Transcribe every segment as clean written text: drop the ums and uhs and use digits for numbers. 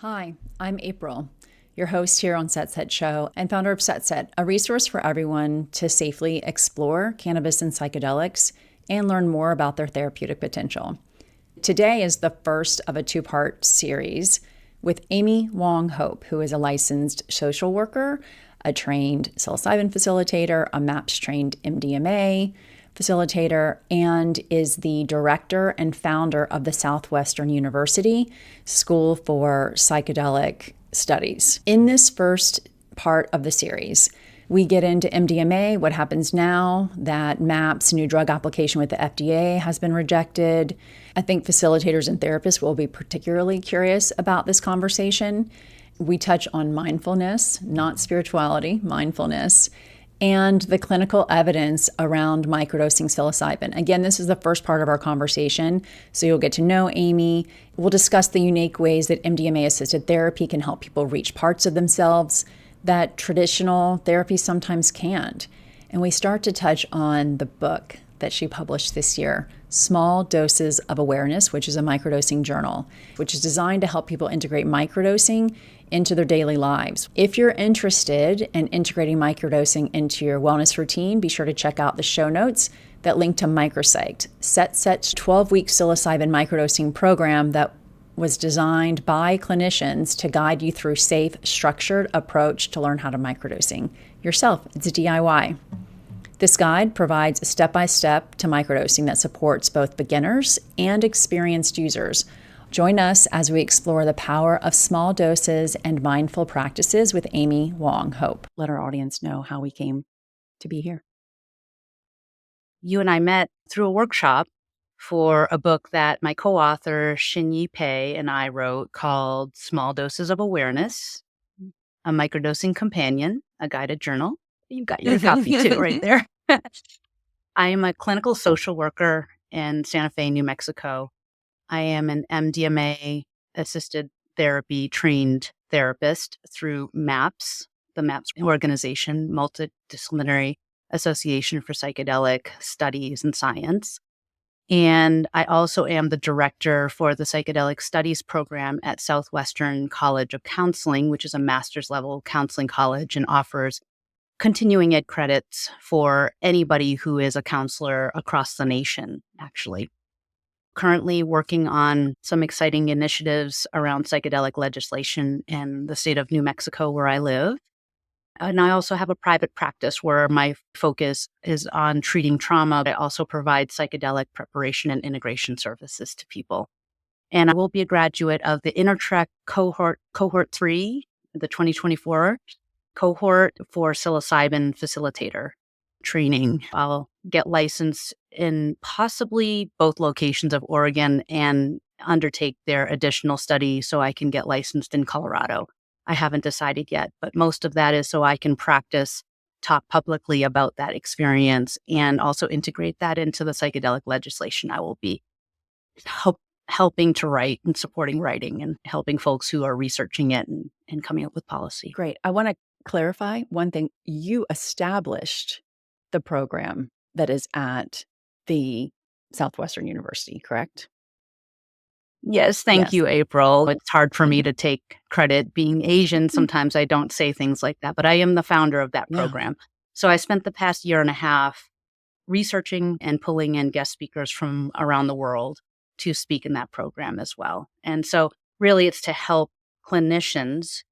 Hi, I'm April, your host here on Set Set Show and founder of Set Set, a resource for everyone to safely explore cannabis and psychedelics and learn more about their therapeutic potential. Today is the first of a two-part series with Amy Wong Hope, who is a licensed social worker, a trained psilocybin facilitator, a MAPS-trained MDMA facilitator, and is the director and founder of the Southwestern University School for Psychedelic Studies. In this first part of the series, we get into MDMA, what happens now that MAPS new drug application with the FDA has been rejected. I think facilitators and therapists will be particularly curious about this conversation. We touch on mindfulness, not spirituality, mindfulness, and the clinical evidence around microdosing psilocybin. Again, this is the first part of our conversation, so you'll get to know Amy. We'll discuss the unique ways that MDMA-assisted therapy can help people reach parts of themselves that traditional therapy sometimes can't. And we start to touch on the book that she published this year, Small Doses of Awareness, which is a microdosing journal, which is designed to help people integrate microdosing into their daily lives. If you're interested in integrating microdosing into your wellness routine, be sure to check out the show notes that link to Micropsyched, Set's 12-week psilocybin microdosing program that was designed by clinicians to guide you through safe, structured approach to learn how to microdosing yourself. It's a DIY. This guide provides a step-by-step to microdosing that supports both beginners and experienced users. Join us as we explore the power of small doses and mindful practices with Amy Wong Hope. Let our audience know how we came to be here. You and I met through a workshop for a book that my co-author Shinyi Pei and I wrote called Small Doses of Awareness, a Microdosing Companion, a guided journal. You got your copy too right there. I am a clinical social worker in Santa Fe, New Mexico. I am an MDMA-assisted therapy trained therapist through MAPS, the MAPS organization, Multidisciplinary Association for Psychedelic Studies and Science. And I also am the director for the Psychedelic Studies program at Southwestern College of Counseling, which is a master's level counseling college and offers continuing ed credits for anybody who is a counselor across the nation, actually. Currently working on some exciting initiatives around psychedelic legislation in the state of New Mexico, where I live. And I also have a private practice where my focus is on treating trauma. I also provide psychedelic preparation and integration services to people. And I will be a graduate of the InterTrek cohort 3, the 2024 cohort for psilocybin facilitator training. I'll get licensed in possibly both locations of Oregon and undertake their additional study so I can get licensed in Colorado. I haven't decided yet, but most of that is so I can practice, talk publicly about that experience, and also integrate that into the psychedelic legislation I will be helping to write and supporting writing and helping folks who are researching it and coming up with policy. Great. I want to clarify one thing. You established the program that is at the Southwestern University, correct? Yes, thank you, April. It's hard for me to take credit. Being Asian, sometimes I don't say things like that, but I am the founder of that program. So I spent the past year and a half researching and pulling in guest speakers from around the world to speak in that program as well. And so really it's to help clinicians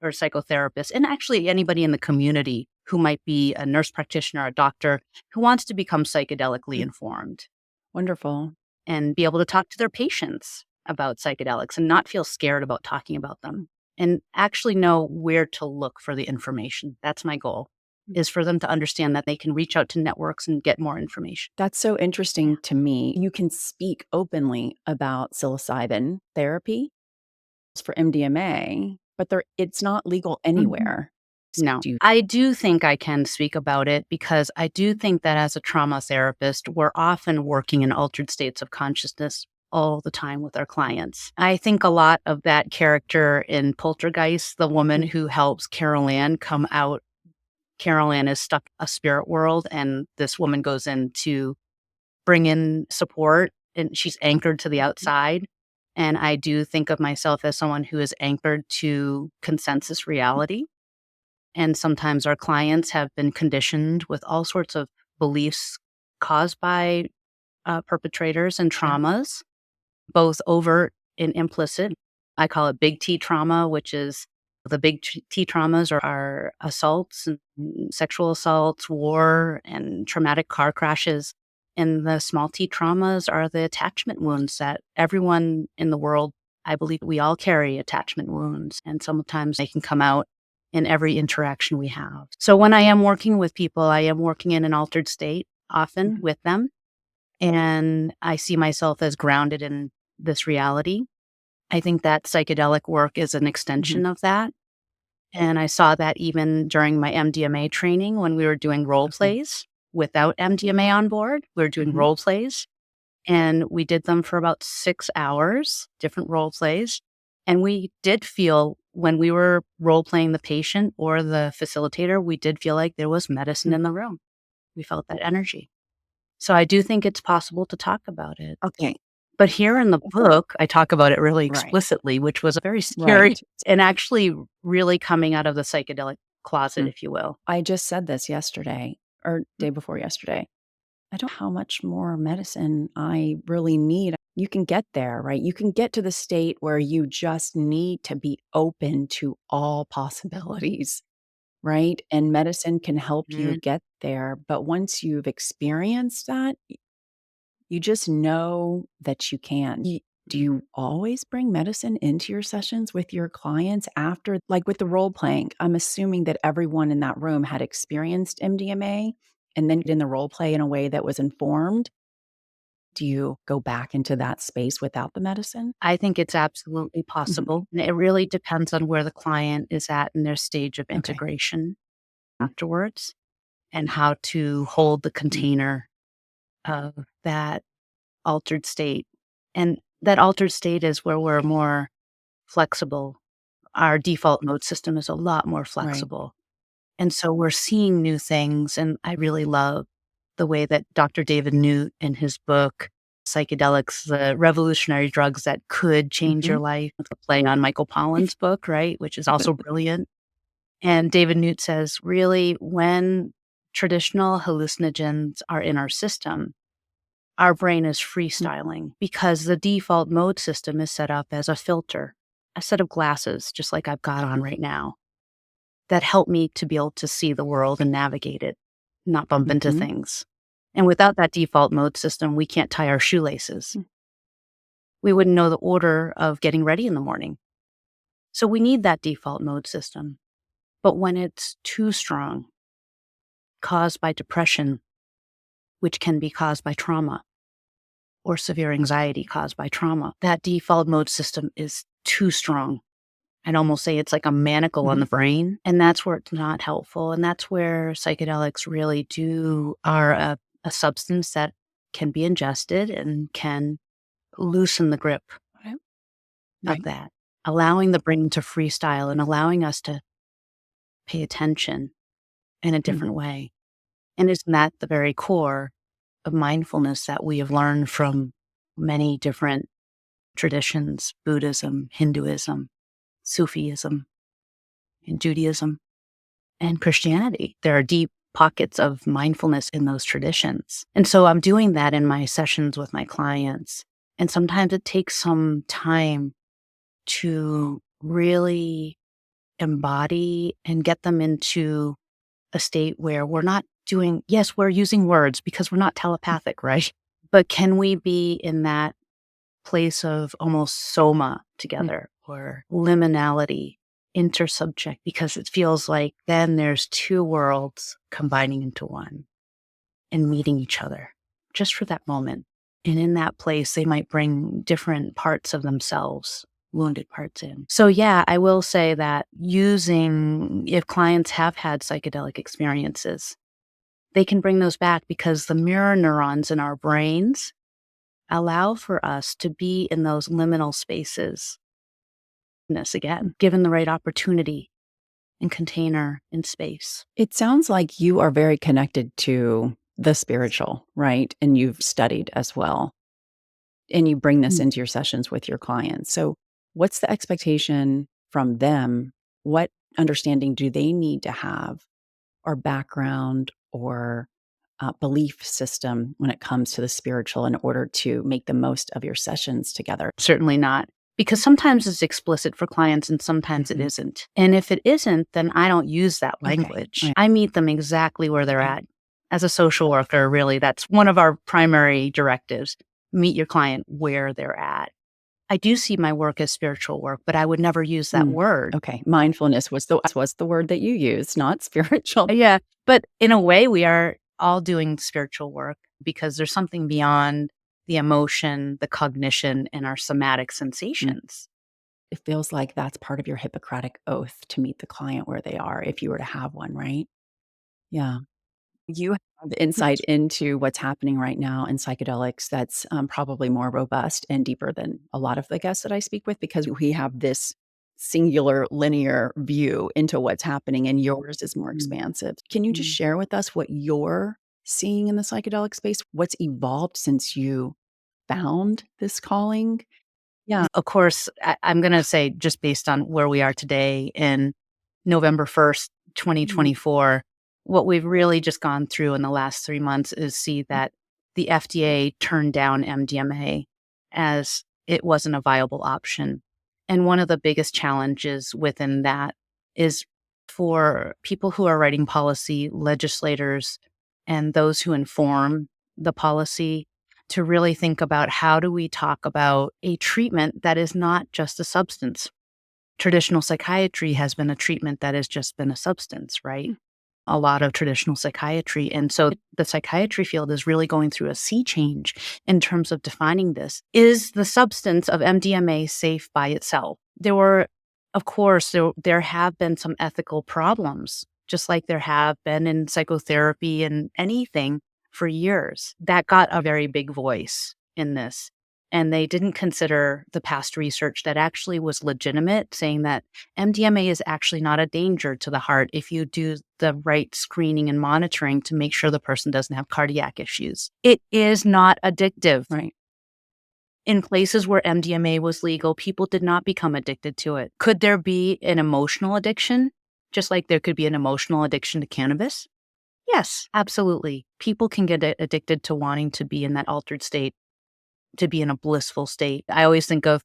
or psychotherapists, and actually anybody in the community who might be a nurse practitioner, a doctor, who wants to become psychedelically informed. Wonderful. And be able to talk to their patients about psychedelics and not feel scared about talking about them, and actually know where to look for the information. That's my goal, is for them to understand that they can reach out to networks and get more information. That's so interesting to me. You can speak openly about psilocybin therapy for MDMA, but it's not legal anywhere. No, I do think I can speak about it because I do think that as a trauma therapist, we're often working in altered states of consciousness all the time with our clients. I think a lot of that character in Poltergeist, the woman who helps Carol Ann come out. Carol Ann is stuck in a spirit world, and this woman goes in to bring in support, and she's anchored to the outside. And I do think of myself as someone who is anchored to consensus reality. And sometimes our clients have been conditioned with all sorts of beliefs caused by perpetrators and Yeah. traumas, both overt and implicit. I call it big T trauma, which is the big T traumas are assaults, and sexual assaults, war, and traumatic car crashes. And the small T traumas are the attachment wounds that everyone in the world, I believe we all carry attachment wounds. And sometimes they can come out in every interaction we have. So when I am working with people, I am working in an altered state often with them. And I see myself as grounded in this reality. I think that psychedelic work is an extension of that. And I saw that even during my MDMA training when we were doing role plays without MDMA on board. We were doing role plays and we did them for about 6 hours, different role plays. And we did feel when we were role playing the patient or the facilitator, we did feel like there was medicine in the room. We felt that energy. So I do think it's possible to talk about it. Okay. But here in the book, I talk about it really explicitly, which was very scary and actually really coming out of the psychedelic closet, if you will. I just said this yesterday or day before yesterday. I don't know how much more medicine I really need. You can get there, right? You can get to the state where you just need to be open to all possibilities, right? And medicine can help you get there. But once you've experienced that, you just know that you can. Do you always bring medicine into your sessions with your clients after, like with the role playing? I'm assuming that everyone in that room had experienced MDMA and then in the role play in a way that was informed. Do you go back into that space without the medicine? I think it's absolutely possible. And it really depends on where the client is at in their stage of integration afterwards and how to hold the container of that altered state. And that altered state is where we're more flexible. Our default mode system is a lot more flexible. And so we're seeing new things. And I really love the way that Dr. David Newt in his book, Psychedelics, the revolutionary drugs that could change your life, with a play on Michael Pollan's book, right? Which is also brilliant. And David Newt says, really, when traditional hallucinogens are in our system, our brain is freestyling because the default mode system is set up as a filter, a set of glasses, just like I've got on right now, that help me to be able to see the world and navigate it, not bump into things. And without that default mode system, we can't tie our shoelaces. We wouldn't know the order of getting ready in the morning. So we need that default mode system. But when it's too strong, caused by depression, which can be caused by trauma, or severe anxiety caused by trauma, that default mode system is too strong. I'd almost say it's like a manacle on the brain. And that's where it's not helpful. And that's where psychedelics really are a substance that can be ingested and can loosen the grip of that, allowing the brain to freestyle and allowing us to pay attention in a different way. And isn't that the very core of mindfulness that we have learned from many different traditions, Buddhism, Hinduism, Sufism, and Judaism, and Christianity? There are deep pockets of mindfulness in those traditions. And so I'm doing that in my sessions with my clients. And sometimes it takes some time to really embody and get them into a state where we're not doing, yes, we're using words because we're not telepathic, right? But can we be in that place of almost soma together or liminality, intersubject, because it feels like then there's two worlds combining into one and meeting each other just for that moment. And in that place, they might bring different parts of themselves, wounded parts in. So yeah, I will say that if clients have had psychedelic experiences, they can bring those back because the mirror neurons in our brains allow for us to be in those liminal spaces. Again, given the right opportunity and container and space. It sounds like you are very connected to the spiritual, right? And you've studied as well. And you bring this into your sessions with your clients. So, what's the expectation from them? What understanding do they need to have, or background, or belief system when it comes to the spiritual in order to make the most of your sessions together? Certainly not. Because sometimes it's explicit for clients and sometimes it isn't. And if it isn't, then I don't use that language. Right. I meet them exactly where they're Okay. at. As a social worker, really, that's one of our primary directives. Meet your client where they're at. I do see my work as spiritual work, but I would never use that word. Okay. Mindfulness was the word that you used, not spiritual. Yeah. But in a way, we are all doing spiritual work because there's something beyond the emotion, the cognition, and our somatic sensations. It feels like that's part of your Hippocratic oath to meet the client where they are, if you were to have one, right? Yeah. You have insight into what's happening right now in psychedelics that's probably more robust and deeper than a lot of the guests that I speak with, because we have this singular linear view into what's happening, and yours is more expansive. Can you just share with us what you're seeing in the psychedelic space? What's evolved since you found this calling? Yeah. Of course, I'm going to say, just based on where we are today in November 1st, 2024, what we've really just gone through in the last 3 months is see that the FDA turned down MDMA as it wasn't a viable option. And one of the biggest challenges within that is for people who are writing policy, legislators, and those who inform the policy to really think about how do we talk about a treatment that is not just a substance. Traditional psychiatry has been a treatment that has just been a substance, right? A lot of traditional psychiatry. And so the psychiatry field is really going through a sea change in terms of defining this. Is the substance of MDMA safe by itself? Of course, there have been some ethical problems, just like there have been in psychotherapy and anything for years. That got a very big voice in this. And they didn't consider the past research that actually was legitimate, saying that MDMA is actually not a danger to the heart if you do the right screening and monitoring to make sure the person doesn't have cardiac issues. It is not addictive. Right. In places where MDMA was legal, people did not become addicted to it. Could there be an emotional addiction, just like there could be an emotional addiction to cannabis? Yes, absolutely. People can get addicted to wanting to be in that altered state, to be in a blissful state. I always think of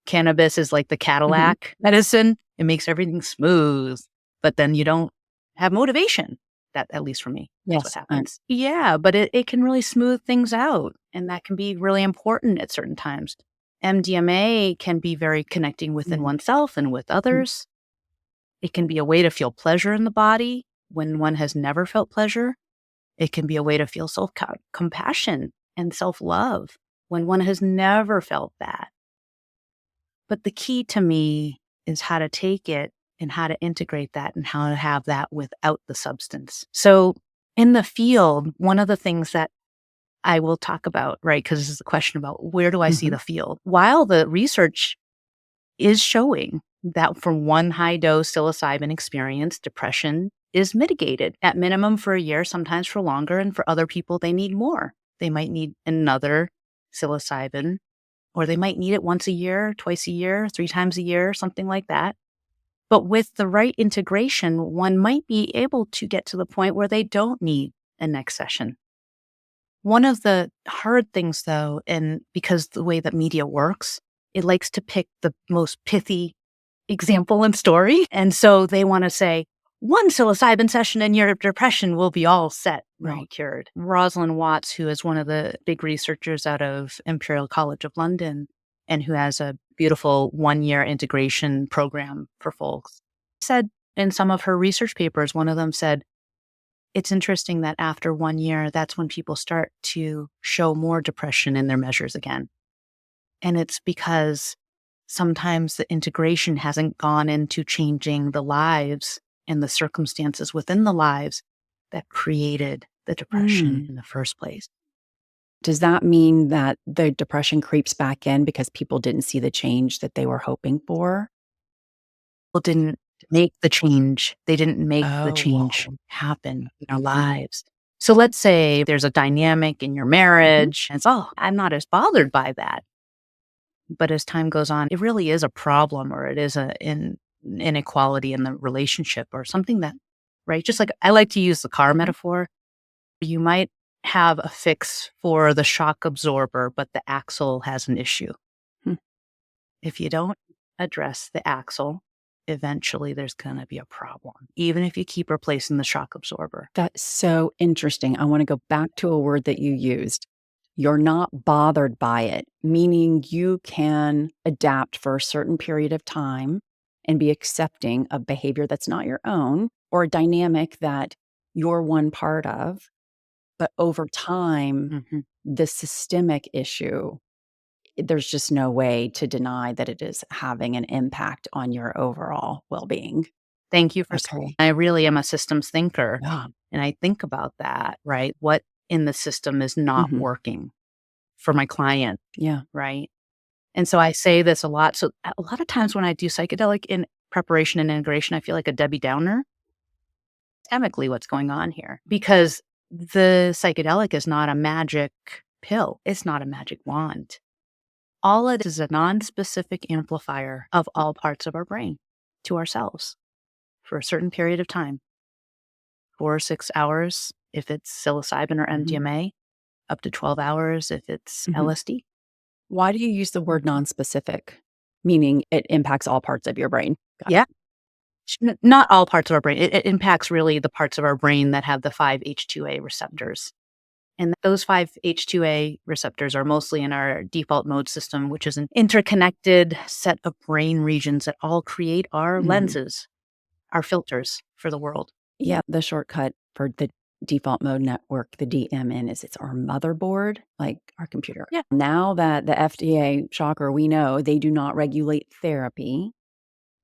cannabis as like the Cadillac medicine. It makes everything smooth, but then you don't have motivation. That, at least for me, that's what happens. Yeah, but it can really smooth things out, and that can be really important at certain times. MDMA can be very connecting within oneself and with others. It can be a way to feel pleasure in the body when one has never felt pleasure. It can be a way to feel self-compassion and self-love when one has never felt that. But the key to me is how to take it and how to integrate that and how to have that without the substance. So in the field, one of the things that I will talk about, right, because this is a question about where do I see the field? While the research is showing that from one high dose psilocybin experience, depression is mitigated at minimum for a year, sometimes for longer. And for other people, they need more. They might need another psilocybin, or they might need it once a year, twice a year, 3 times a year, something like that. But with the right integration, one might be able to get to the point where they don't need a next session. One of the hard things, though, and because the way that media works, it likes to pick the most pithy example and story. And so they want to say, one psilocybin session and your depression will be all set, all cured. Rosalind Watts, who is one of the big researchers out of Imperial College of London and who has a beautiful 1-year integration program for folks, said in some of her research papers, one of them said, it's interesting that after 1 year, that's when people start to show more depression in their measures again. And it's because sometimes the integration hasn't gone into changing the lives and the circumstances within the lives that created the depression in the first place. Does that mean that the depression creeps back in because people didn't see the change that they were hoping for? People didn't make the change. They didn't make the change happen in our lives. So let's say there's a dynamic in your marriage, and it's, oh, I'm not as bothered by that. But as time goes on, it really is a problem, or it is an inequality in the relationship or something that, right? Just like I like to use the car metaphor. You might have a fix for the shock absorber, but the axle has an issue. If you don't address the axle, eventually there's going to be a problem, even if you keep replacing the shock absorber. That's so interesting. I want to go back to a word that you used. You're not bothered by it, meaning you can adapt for a certain period of time and be accepting of behavior that's not your own or a dynamic that you're one part of. But over time, the systemic issue, there's just no way to deny that it is having an impact on your overall well-being. Thank you for saying. I really am a systems thinker. Yeah. And I think about that, right? What in the system is not working for my client. Yeah. Right. And so I say this a lot. So a lot of times when I do psychedelic in preparation and integration, I feel like a Debbie Downer. Systemically, what's going on here? Because the psychedelic is not a magic pill. It's not a magic wand. All it is a non-specific amplifier of all parts of our brain to ourselves for a certain period of time. 4 or 6 hours if it's psilocybin or MDMA, up to 12 hours if it's LSD. Why do you use the word non-specific? Meaning it impacts all parts of your brain. Yeah. Not all parts of our brain. It impacts really the parts of our brain that have the 5-HT2A receptors. And those 5-HT2A receptors are mostly in our default mode system, which is an interconnected set of brain regions that all create our lenses, our filters for the world. Yeah, the shortcut for the default mode network, the DMN, is it's our motherboard, like our computer. Yeah. Now that the FDA, shocker, we know they do not regulate therapy.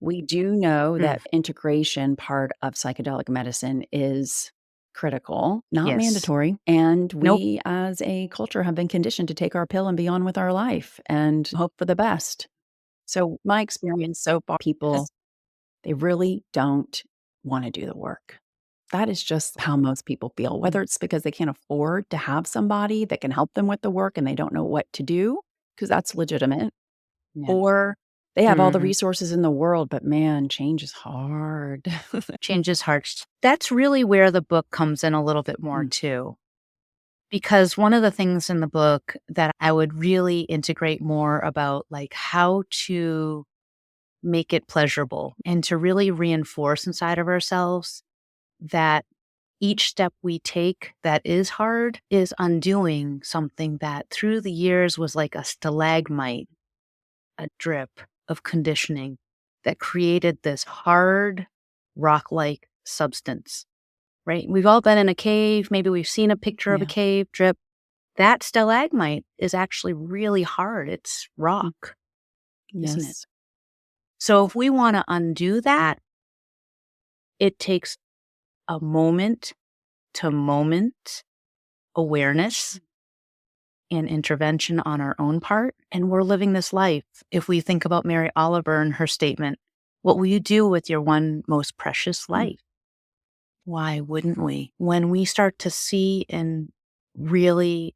We do know that integration part of psychedelic medicine is critical, not mandatory. And we as a culture have been conditioned to take our pill and be on with our life and hope for the best. So my experience so far, people, they really don't want to do the work. That is just how most people feel, whether it's because they can't afford to have somebody that can help them with the work and they don't know what to do, because that's legitimate, or they have all the resources in the world, but man, change is hard. Change is hard. That's really where the book comes in a little bit more too. Because one of the things in the book that I would really integrate more about, like how to make it pleasurable and to really reinforce inside of ourselves that each step we take that is hard is undoing something that through the years was like a stalagmite, a drip of conditioning that created this hard rock-like substance, right? We've all been in a cave. Maybe we've seen a picture of a cave drip. That stalagmite is actually really hard. It's rock, isn't it? So if we want to undo that, it takes a moment to moment awareness and intervention on our own part. And we're living this life. If we think about Mary Oliver and her statement, what will you do with your one most precious life? Why wouldn't we? When we start to see and really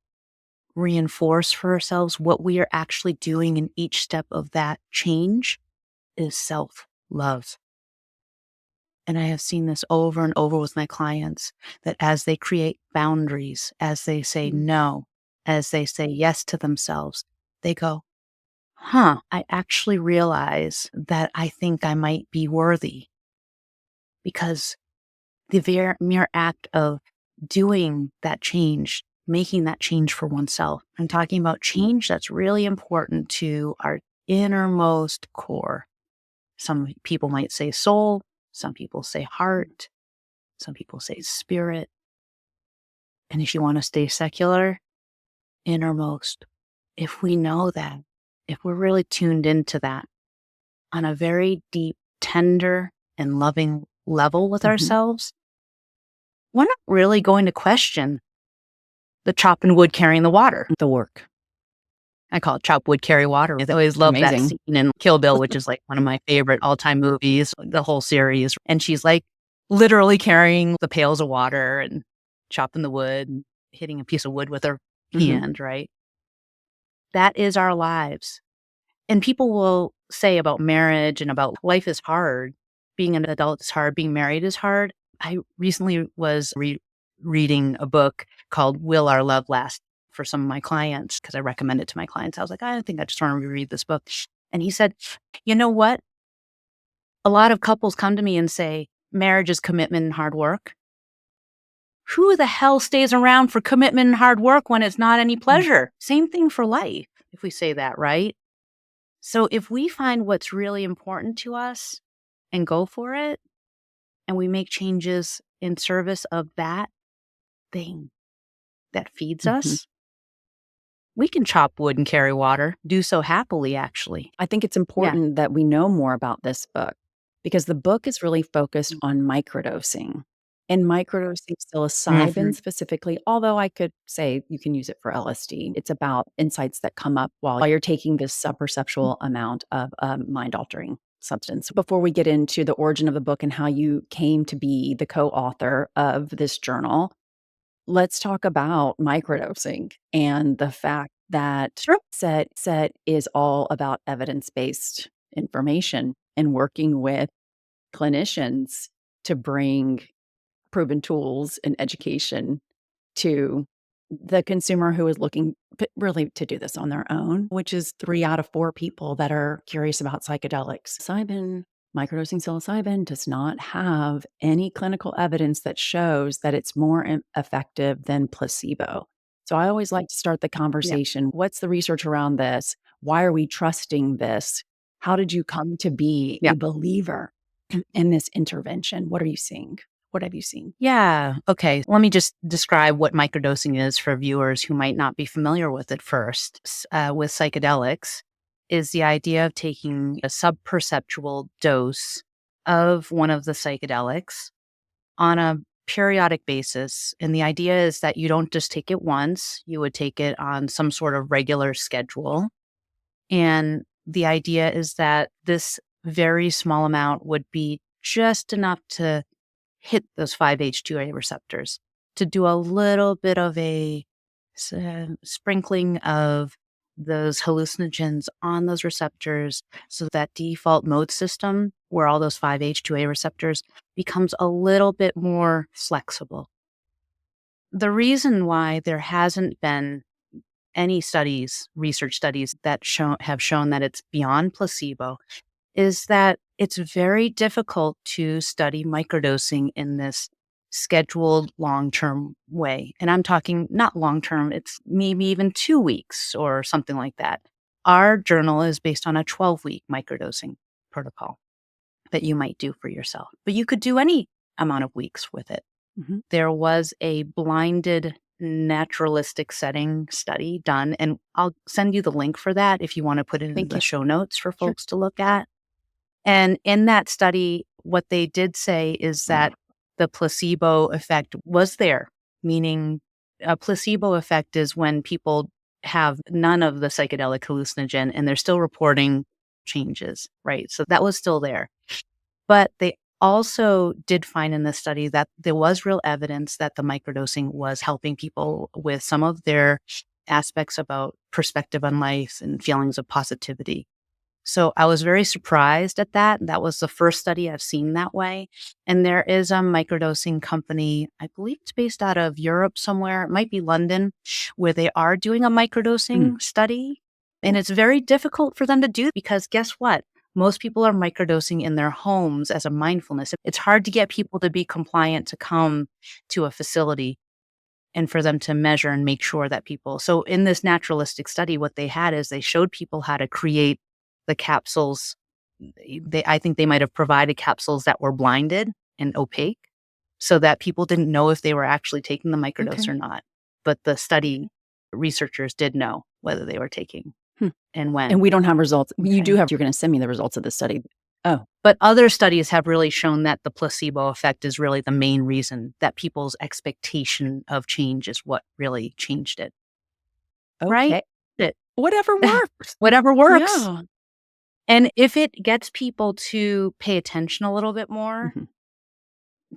reinforce for ourselves what we are actually doing in each step of that change is self-love. And I have seen this over and over with my clients, that as they create boundaries, as they say no, as they say yes to themselves, they go, I actually realize that I think I might be worthy. Because the mere act of doing that change, making that change for oneself, I'm talking about change that's really important to our innermost core. Some people might say soul. Some people say heart. Some people say spirit. And if you want to stay secular, innermost. If we know that, if we're really tuned into that on a very deep, tender, and loving level with ourselves, we're not really going to question the chopping wood carrying the water. The work. I call it chop wood, carry water. I always love that scene in Kill Bill, which is like one of my favorite all-time movies, the whole series. And she's like literally carrying the pails of water. And chopping the wood, hitting a piece of wood with our Mm-hmm. hand, right? That is our lives. And people will say about marriage and about life is hard. Being an adult is hard. Being married is hard. I recently was reading a book called Will Our Love Last for some of my clients because I recommend it to my clients. I was like, I think I just want to reread this book. And he said, you know what? A lot of couples come to me and say, marriage is commitment and hard work. Who the hell stays around for commitment and hard work when it's not any pleasure? Same thing for life, if we say that, right? So if we find what's really important to us and go for it, and we make changes in service of that thing that feeds us, we can chop wood and carry water, do so happily, actually. I think it's important that we know more about this book because the book is really focused on microdosing and microdosing psilocybin specifically, although I could say you can use it for LSD. It's about insights that come up while you're taking this subperceptual amount of mind-altering substance. Before we get into the origin of the book and how you came to be the co-author of this journal, let's talk about microdosing and the fact that set is all about evidence-based information and working with clinicians to bring proven tools and education to the consumer who is looking really to do this on their own, which is 3 out of 4 people that are curious about psychedelics. Microdosing psilocybin does not have any clinical evidence that shows that it's more effective than placebo. So I always like to start the conversation. What's the research around this? Why are we trusting this? How did you come to be a believer in this intervention? What are you seeing? What have you seen? Yeah. Okay. Let me just describe what microdosing is for viewers who might not be familiar with it first. With psychedelics is the idea of taking a subperceptual dose of one of the psychedelics on a periodic basis. And the idea is that you don't just take it once, you would take it on some sort of regular schedule. And the idea is that this very small amount would be just enough to hit those 5-HT2A receptors, to do a little bit of a sprinkling of those hallucinogens on those receptors so that default mode system where all those 5-HT2A receptors becomes a little bit more flexible. The reason why there hasn't been any studies, research studies that have shown that it's beyond placebo is that it's very difficult to study microdosing in this scheduled long-term way. And I'm talking not long-term, it's maybe even 2 weeks or something like that. Our journal is based on a 12-week microdosing protocol that you might do for yourself. But you could do any amount of weeks with it. Mm-hmm. There was a blinded naturalistic setting study done, and I'll send you the link for that if you want to put it in the show notes for folks to look at. And in that study, what they did say is that the placebo effect was there, meaning a placebo effect is when people have none of the psychedelic hallucinogen and they're still reporting changes, right? So that was still there. But they also did find in the study that there was real evidence that the microdosing was helping people with some of their aspects about perspective on life and feelings of positivity. So I was very surprised at that. That was the first study I've seen that way. And there is a microdosing company, I believe it's based out of Europe somewhere, it might be London, where they are doing a microdosing study. And it's very difficult for them to do because guess what? Most people are microdosing in their homes as a mindfulness. It's hard to get people to be compliant to come to a facility and for them to measure and make sure that people. So in this naturalistic study, what they had is they showed people how to create the capsules. I think they might have provided capsules that were blinded and opaque so that people didn't know if they were actually taking the microdose or not. But the study researchers did know whether they were taking and when. And we don't have results. You do have, you're going to send me the results of the study. Oh, but other studies have really shown that the placebo effect is really the main reason that people's expectation of change is what really changed it. okay. Right? Whatever works. Whatever works. Yeah. And if it gets people to pay attention a little bit more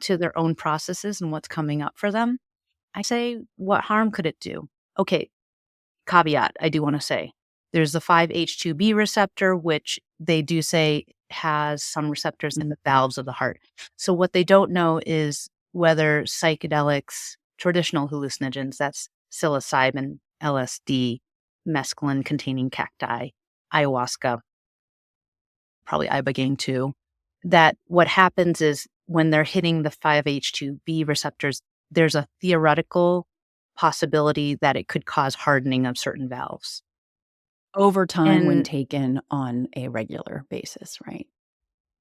to their own processes and what's coming up for them, I say, what harm could it do? Okay, caveat, I do want to say there's the 5-HTB receptor, which they do say has some receptors in the valves of the heart. So what they don't know is whether psychedelics, traditional hallucinogens, that's psilocybin, LSD, mescaline containing cacti, ayahuasca, probably ibogaine too, that what happens is when they're hitting the 5-HTB receptors, there's a theoretical possibility that it could cause hardening of certain valves. Over time when And taken on a regular basis, right?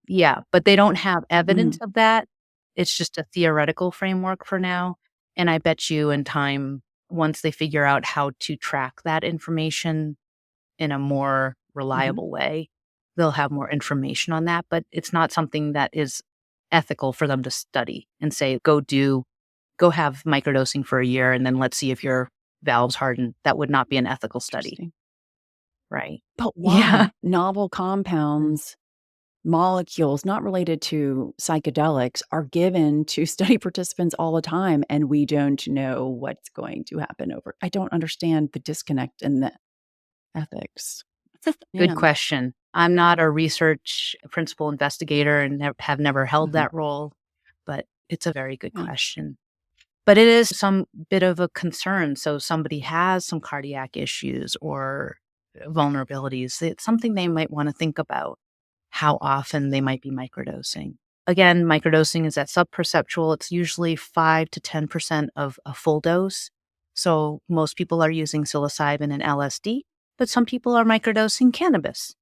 yeah, but they don't have evidence Mhm. of that. It's just a theoretical framework for now. And I bet you in time, once they figure out how to track that information in a more Mhm. reliable way, they'll have more information on that. But it's not something that is ethical for them to study and say, go have microdosing for a year and then let's see if your valves harden. That would not be an ethical study, Interesting. right? But Yeah. why? Novel compounds, molecules not related to psychedelics are given to study participants all the time, and we don't know what's going to happen over. I don't understand the disconnect in the ethics. Good Yeah. question. I'm not a research principal investigator and have never held Mhm. that role, but it's a very good Yeah. question. But it is some bit of a concern. So somebody has some cardiac issues or vulnerabilities. It's something they might want to think about how often they might be microdosing. Again, microdosing is at subperceptual. It's usually 5 to 10% of a full dose. So most people are using psilocybin and LSD, but some people are microdosing cannabis.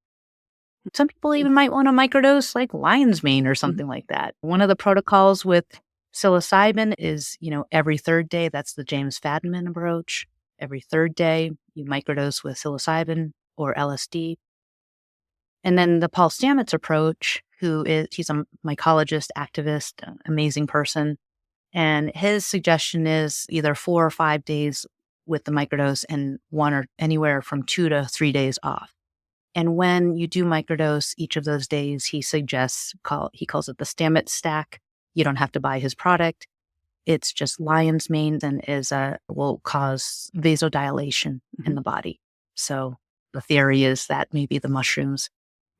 Some people even might want to microdose like lion's mane or Mhm. something like that. One of the protocols with psilocybin is, every third day, that's the James Fadiman approach. Every third day, you microdose with psilocybin or LSD. And then the Paul Stamets approach, he's a mycologist, activist, amazing person. And his suggestion is either 4 or 5 days with the microdose and one or anywhere from 2 to 3 days off. And when you do microdose each of those days, he calls it the Stamets stack. You don't have to buy his product. It's just lion's mane and will cause vasodilation in Mhm. the body. So the theory is that maybe the mushrooms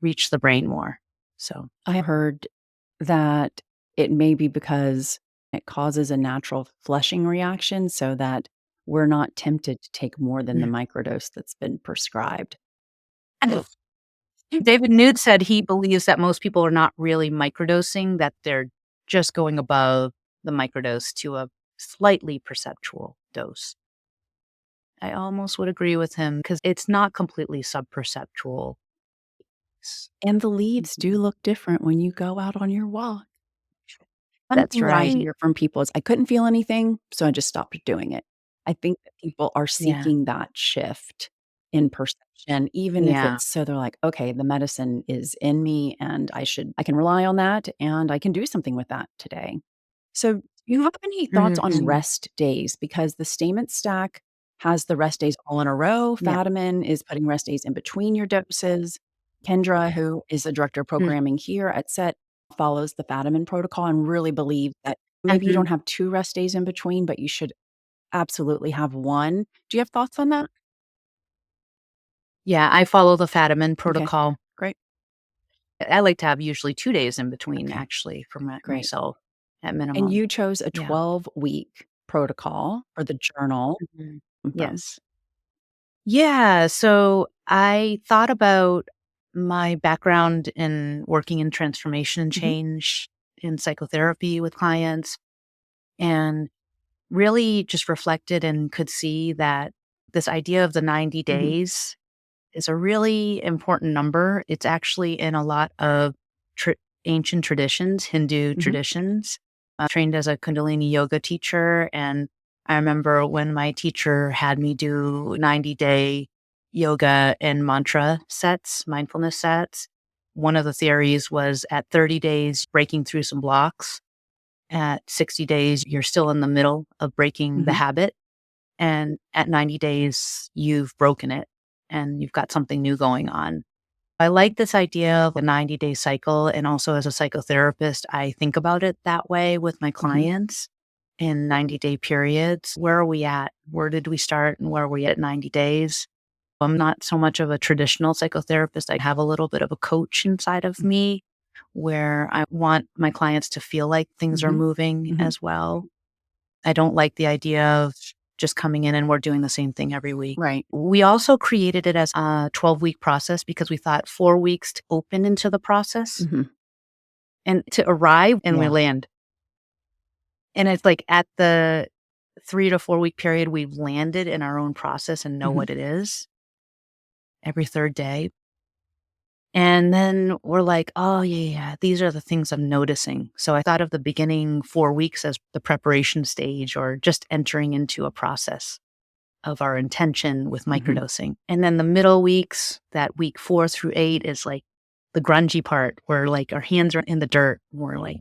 reach the brain more. So I heard that it may be because it causes a natural flushing reaction so that we're not tempted to take more than the Mm. microdose that's been prescribed. David Nude said he believes that most people are not really microdosing, that they're just going above the microdose to a slightly perceptual dose. I almost would agree with him because it's not completely subperceptual. And the leaves do Mhm. look different when you go out on your walk. One That's thing that I right. hear from people is, "I couldn't feel anything, so I just stopped doing it." I think that people are Yeah. seeking that shift in perception, even if Yeah. it's so they're like, "Okay, the medicine is in me, and I can rely on that, and I can do something with that today." So, do you have any thoughts on Mhm. rest days? Because the Statement Stack has the rest days all in a row. Yeah. Fadiman is putting rest days in between your doses. Kendra, who is the director of Mm. programming here at SET, follows the Fadiman protocol and really believes that maybe you don't Mhm. have 2 rest days in between, but you should absolutely have 1. Do you have thoughts on that? Yeah, I follow the Fadiman Okay, protocol. great. I like to have usually 2 days in between Okay, actually for great. myself at And minimum. you chose a Yeah. 12-week protocol for the journal. Mhm. Mhm. Yes. Yeah, so I thought about my background in working in transformation and Mhm, change in psychotherapy with clients and really just reflected and could see that this idea of the 90 mhm, days is a really important number. It's actually in a lot of tr ancient traditions, Hindu mhm. traditions. I trained as a Kundalini yoga teacher, and I remember when my teacher had me do 90-day yoga and mantra sets, mindfulness sets. One of the theories was at 30 days, breaking through some blocks. At 60 days, you're still in the middle of breaking the Mhm. habit. And at 90 days, you've broken it and you've got something new going on. I like this idea of a 90-day cycle. And also as a psychotherapist, I think about it that way with my Mhm. clients. in 90-day periods. Where are we at? Where did we start and where are we at 90 days? I'm not so much of a traditional psychotherapist. I have a little bit of a coach inside of me where I want my clients to feel like things are moving as well. I don't like the idea of just coming in and we're doing the same thing every week. Right. We also created it as a 12-week process because we thought 4 weeks to open into the process and to arrive and we land. And it's like at the 3 to 4 week period, we've landed in our own process and know what it is every third day. And then we're like, oh, yeah, these are the things I'm noticing. So I thought of the beginning 4 weeks as the preparation stage or just entering into a process of our intention with microdosing. And then the middle weeks, that week 4 through 8 is like the grungy part where like our hands are in the dirt. We're like,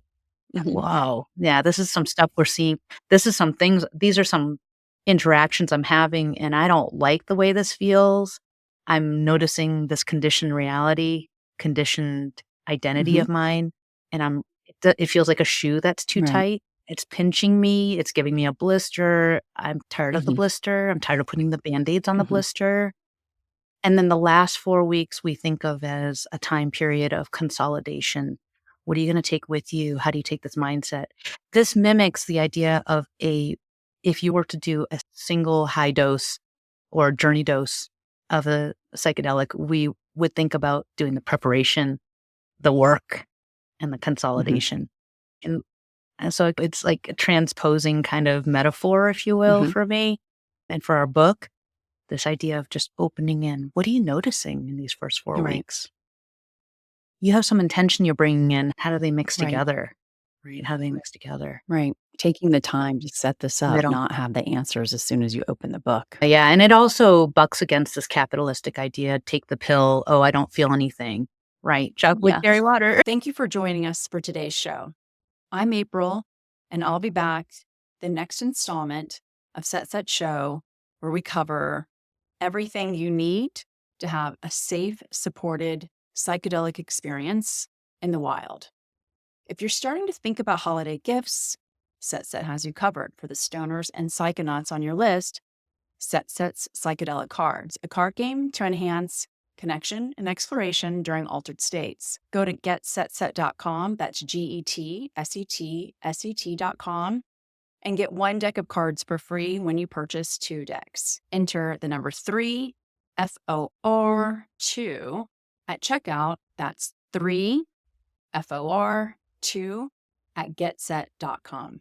whoa, yeah, this is some stuff we're seeing. This is some things, these are some interactions I'm having and I don't like the way this feels. I'm noticing this conditioned reality, conditioned identity of mine. And it feels like a shoe that's too tight. It's pinching me. It's giving me a blister. I'm tired of the blister. I'm tired of putting the Band-Aids on the blister. And then the last 4 weeks we think of as a time period of consolidation. What are you going to take with you? How do you take this mindset? This mimics the idea of if you were to do a single high dose or journey dose of a psychedelic, we would think about doing the preparation, the work, and the consolidation. And so it's like a transposing kind of metaphor, if you will, for me. And for our book, this idea of just opening in. What are you noticing in these first 4 weeks? You have some intention you're bringing in. How do they mix together? Right? How do they mix together? Right. Taking the time to set this up, not have the answers as soon as you open the book. Yeah. And it also bucks against this capitalistic idea, take the pill. Oh, I don't feel anything. Right. Chug with dairy water. Thank you for joining us for today's show. I'm April, and I'll be back the next installment of Set Show, where we cover everything you need to have a safe, supported psychedelic experience in the wild. If you're starting to think about holiday gifts, Set has you covered. For the stoners and psychonauts on your list, Set's Psychedelic Cards, a card game to enhance connection and exploration during altered states. Go to getsetset.com, that's GETSETSET.com, and get 1 deck of cards for free when you purchase 2 decks. Enter the number 3, FOR2, at checkout. That's 3, FOR2, at getset.com.